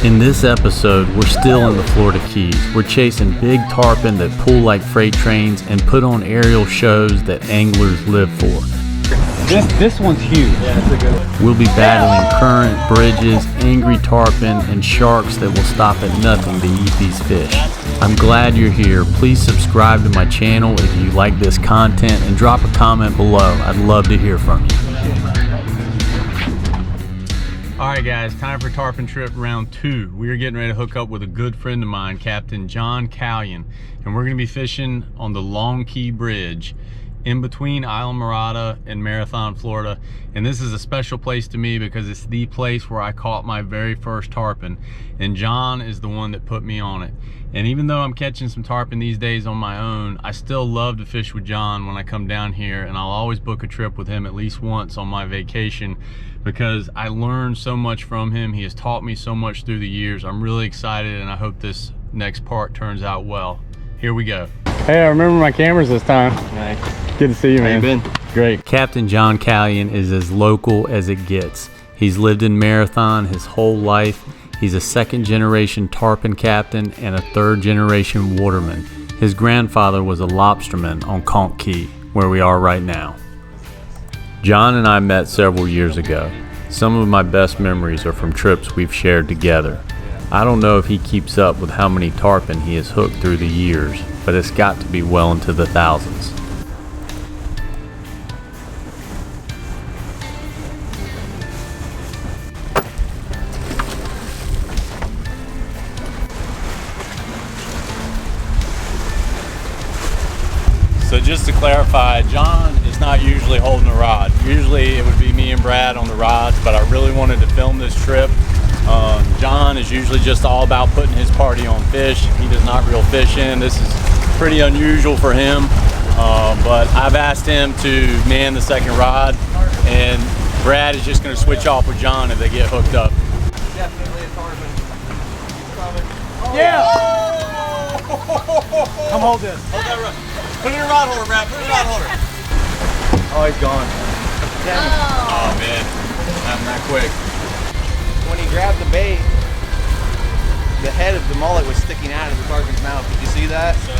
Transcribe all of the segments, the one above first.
In this episode, we're still in the Florida Keys. We're chasing big tarpon that pull like freight trains and put on aerial shows that anglers live for. This one's huge. Yeah, it's a good one. We'll be battling current, bridges, angry tarpon, and sharks that will stop at nothing to eat these fish. I'm glad you're here. Please subscribe to my channel if you like this content and drop a comment below. I'd love to hear from you. Alright guys, time for tarpon trip round 2. We are getting ready to hook up with a good friend of mine, Captain John Callion, and we're going to be fishing on the Long Key Bridge in between Islamorada and Marathon, Florida. And this is a special place to me because it's the place where I caught my very first tarpon, and John is the one that put me on it. And even though I'm catching some tarpon these days on my own, I still love to fish with John when I come down here, and I'll always book a trip with him at least once on my vacation because I learned so much from him. He has taught me so much through the years. I'm really excited, and I hope this next part turns out well. Here we go. Hey, I remember my cameras this time. Nice. Good to see you, man. How you been? Great. Captain John Callion is as local as it gets. He's lived in Marathon his whole life. He's a second-generation tarpon captain and a third-generation waterman. His grandfather was a lobsterman on Conch Key, where we are right now. John and I met several years ago. Some of my best memories are from trips we've shared together. I don't know if he keeps up with how many tarpon he has hooked through the years, but it's got to be well into the thousands. So just to clarify, John is not usually holding a rod. Usually it would be me and Brad on the rods, but I really wanted to film this trip. John is usually just all about putting his party on fish. He does not reel fish in. This is pretty unusual for him, but I've asked him to man the second rod, and Brad is just going to switch off with John if they get hooked up. Definitely a tarpon. Yeah! Come hold this. Hold that rod. Put it in a rod holder, Brad. Put it in a rod holder. Oh, he's gone. Oh man, not that quick. When he grabbed the bait, the head of the mullet was sticking out of the tarpon's mouth. Did you see that? So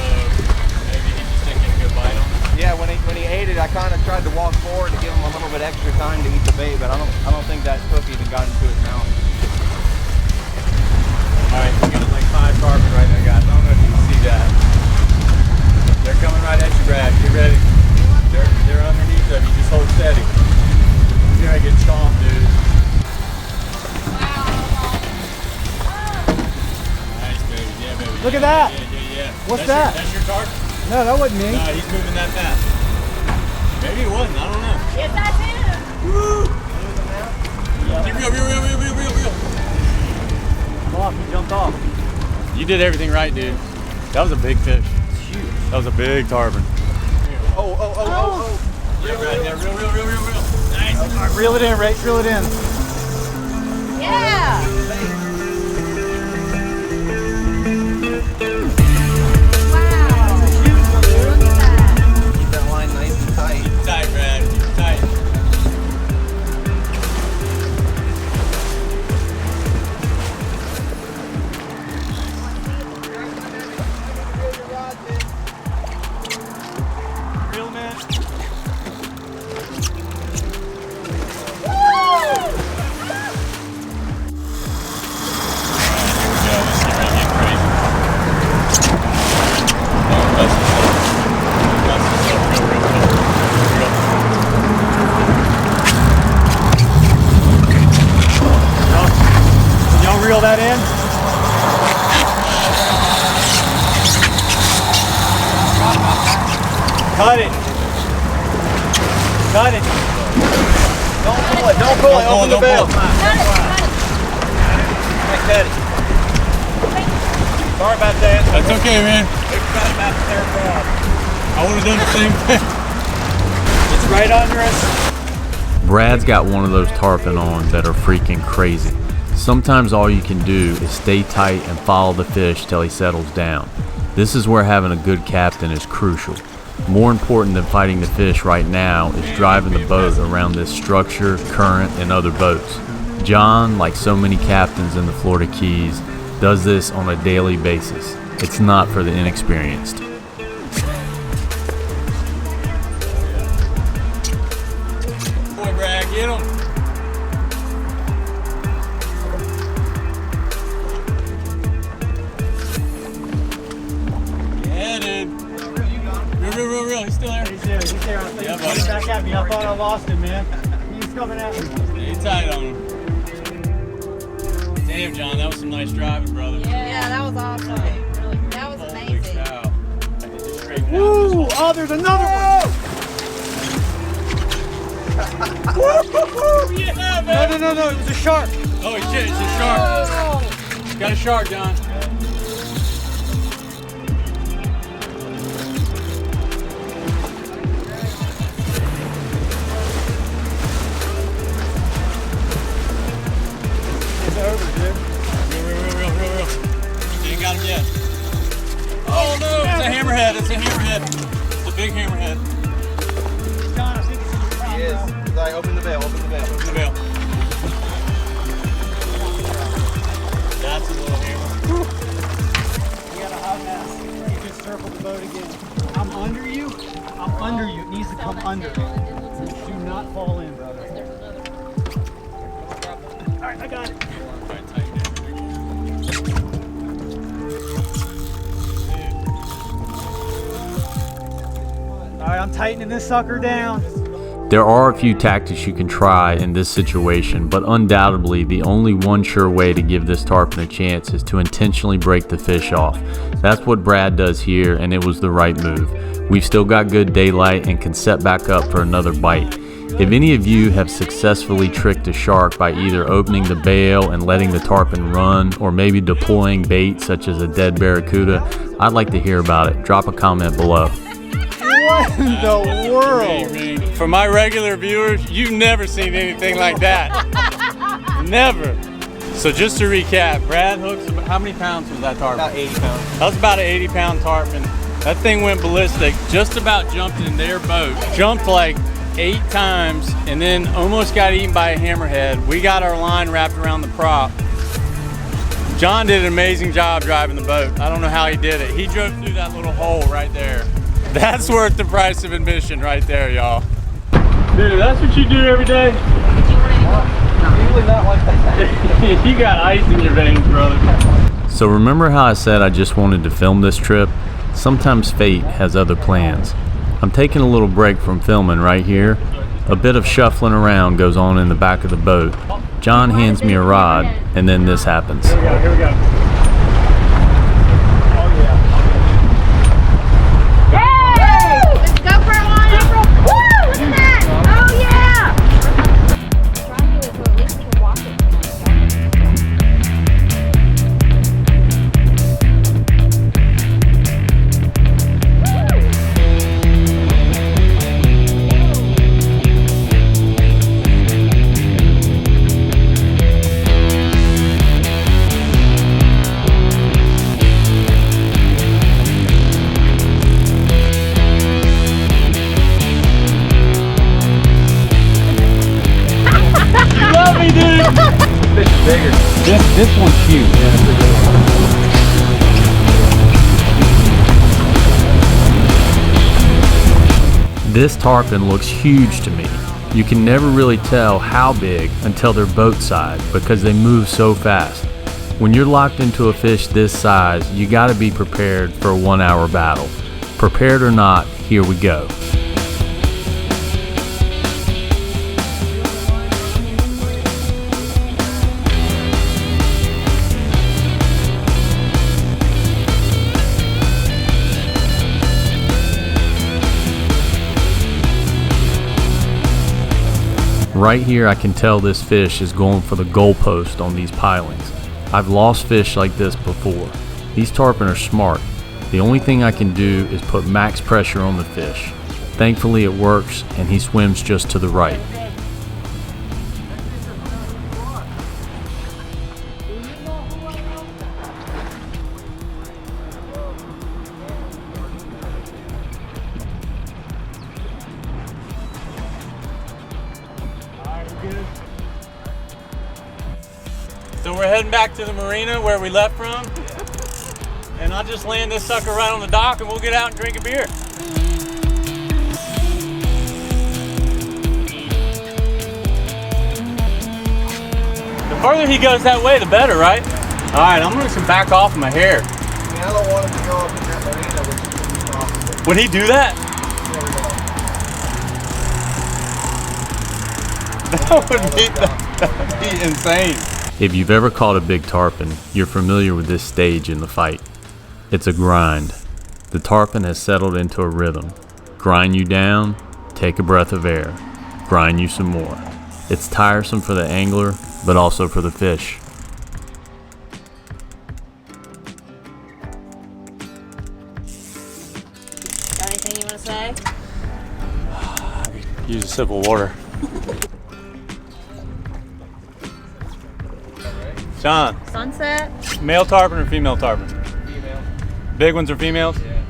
maybe he's just taking a good bite on it. Yeah, when he ate it, I kind of tried to walk forward to give him a little bit extra time to eat the bait, but I don't think that hook even got into his mouth. All right, we got like 5 tarpon right there, guys. I don't know if you can see that. They're coming right at you, Brad. Get ready. They're underneath of you. Just hold steady. You're gonna get chomped, dude. Nice, baby. Yeah, baby. Look at that. Yeah. What's that? That's your tarpon? No, that wasn't me. No, he's moving that fast. Maybe it wasn't. I don't know. Yes, that's him. Woo! Reel. Come on, he jumped off. You did everything right, dude. That was a big fish. Huge. That was a big tarpon. Oh. Yeah, Brad. Yeah, reel. Nice. All right, reel it in, Ray. Reel it in. Yeah. Keep that line nice and tight. Keep it tight, Brad. Keep it tight. Reel him in. Y'all reel that in? Cut it. Don't pull it. Open the valve. Like that. Sorry about that. That's okay, man. We forgot about the third rod. I would have done the same thing. It's right under us. Brad's got one of those tarpon on that are freaking crazy. Sometimes all you can do is stay tight and follow the fish till he settles down. This is where having a good captain is crucial. More important than fighting the fish right now is driving the boat around this structure, current, and other boats. John, like so many captains in the Florida Keys, does this on a daily basis. It's not for the inexperienced. Boy, Brad, get him. Yeah, dude. Real. He's still there. He's there. Yeah, buddy. He's back at me. I thought I lost him, man. He's coming at me. Stay tight on him. Damn, John, that was some nice driving, brother. Yeah, that was awesome. That was amazing. Woo! Oh, there's another one! Woo! Yeah, man! No, it was a shark. Oh, shit, it's a shark. Oh. Got a shark, John. It's over, dude. Real. You ain't got him yet. Oh no, it's a hammerhead. It's a big hammerhead. John, I think it's in your front. He is. Like, open the bail. Open the bail. That's a little hammer. We got a hot mess. You just circled the boat again. I'm under you. It needs to come under. Do not fall in, brother. Alright, I got it. Alright, I'm tightening this sucker down. There are a few tactics you can try in this situation, but undoubtedly the only one sure way to give this tarpon a chance is to intentionally break the fish off. That's what Brad does here, and it was the right move. We've still got good daylight and can set back up for another bite. If any of you have successfully tricked a shark by either opening the bail and letting the tarpon run, or maybe deploying bait such as a dead barracuda, I'd like to hear about it. Drop a comment below. What in the world? For my regular viewers, you've never seen anything like that. Never. So just to recap, Brad hooks, how many pounds was that tarpon? About 80 pounds. That was about an 80-pound tarpon. That thing went ballistic, just about jumped in their boat. Jumped like 8 times and then almost got eaten by a hammerhead. We got our line wrapped around the prop. John did an amazing job driving the boat. I don't know how he did it. He drove through that little hole right there. That's worth the price of admission right there, y'all. Dude, that's what you do every day? Usually not like that. You got ice in your veins, brother. So remember how I said I just wanted to film this trip? Sometimes fate has other plans. I'm taking a little break from filming right here. A bit of shuffling around goes on in the back of the boat. John hands me a rod, and then this happens. Here we go. This one's huge. This tarpon looks huge to me. You can never really tell how big until they're boat side because they move so fast. When you're locked into a fish this size, you gotta be prepared for a 1-hour battle. Prepared or not, here we go. Right here I can tell this fish is going for the goalpost on these pilings. I've lost fish like this before. These tarpon are smart. The only thing I can do is put max pressure on the fish. Thankfully it works and he swims just to the right. So we're heading back to the marina where we left from. And I'll just land this sucker right on the dock and we'll get out and drink a beer. The further he goes that way, the better, right? All right, I'm gonna back off my hair. I mean, I don't want him to go up in that marina, which is possible. Would he do that? That would be insane. If you've ever caught a big tarpon, you're familiar with this stage in the fight. It's a grind. The tarpon has settled into a rhythm. Grind you down, take a breath of air. Grind you some more. It's tiresome for the angler, but also for the fish. Got anything you want to say? Use a sip of water. John, Sunset? male tarpon or female tarpon? Female. Big ones are females? Yeah.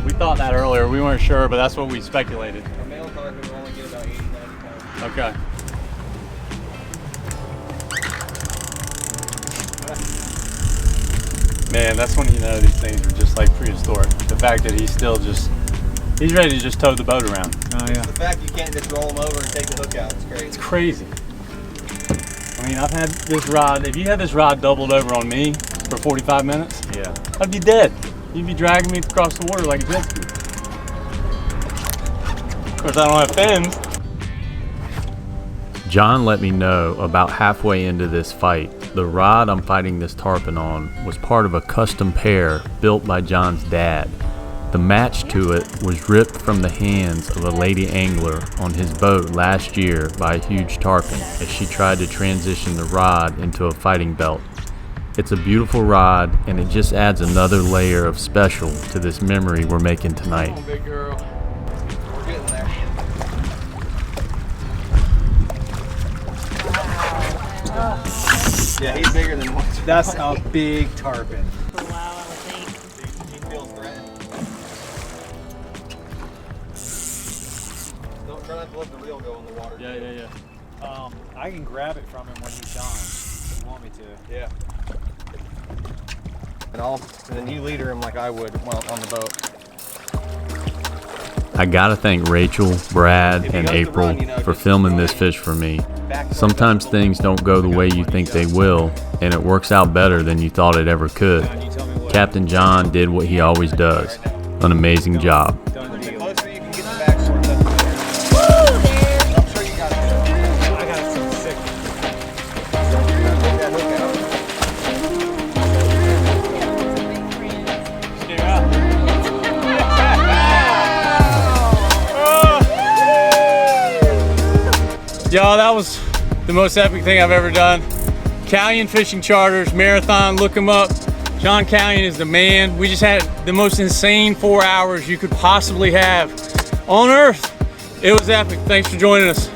We thought that earlier. We weren't sure, but that's what we speculated. A male tarpon will only get about 80, 90 pounds. Okay. Man, that's when you know these things are just like prehistoric. The fact that he's still just, he's ready to just tow the boat around. Oh yeah. The fact you can't just roll them over and take the hook out, it's crazy. It's crazy. I mean, I've had this rod, if you had this rod doubled over on me for 45 minutes, Yeah. I'd be dead. You'd be dragging me across the water like a jet ski. Of course, I don't have fins. John let me know about halfway into this fight, the rod I'm fighting this tarpon on was part of a custom pair built by John's dad. The match to it was ripped from the hands of a lady angler on his boat last year by a huge tarpon as she tried to transition the rod into a fighting belt. It's a beautiful rod and it just adds another layer of special to this memory we're making tonight. Come on, big girl. We're getting there. Yeah, he's bigger than one. That's a big tarpon. For a while, I would think. He feels threatened. Don't try not to let the reel go in the water. Yeah. I can grab it from him when he's done. If you want me to. Yeah. And then you leader him like I would while on the boat. I gotta thank Rachel, Brad, If he and goes to April run, you know, for just filming this fish for me. Back Sometimes things don't go the way you think they will, and it works out better than you thought it ever could. You tell me what. Captain John did what he always does. An amazing job. Done the The deal. closer you can get the back sword, that's better. Woo, there. I'm sure you got it. I got some sick. Don't take that hook out. Stay out. Y'all, that was the most epic thing I've ever done. Callion Fishing Charters, Marathon, look him up. John Callion is the man. We just had the most insane 4 hours you could possibly have on Earth. It was epic. Thanks for joining us.